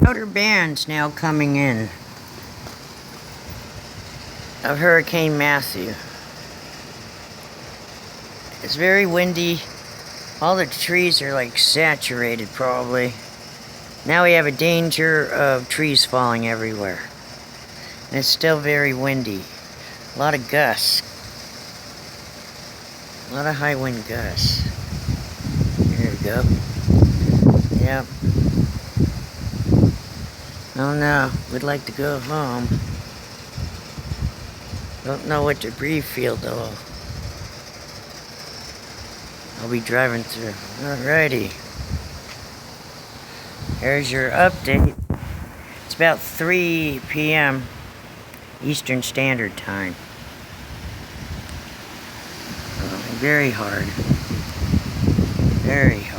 Outer bands now coming in of Hurricane Matthew. It's very windy. All the trees are like saturated probably. Now we have a danger of trees falling everywhere. And it's still very windy. A lot of gusts. A lot of high wind gusts. There we go. Yep. Oh no, we'd like to go home. Don't know what debris field though. I'll be driving through. Alrighty. Here's your update. It's about 3 p.m. Eastern Standard Time. Very hard. Very hard.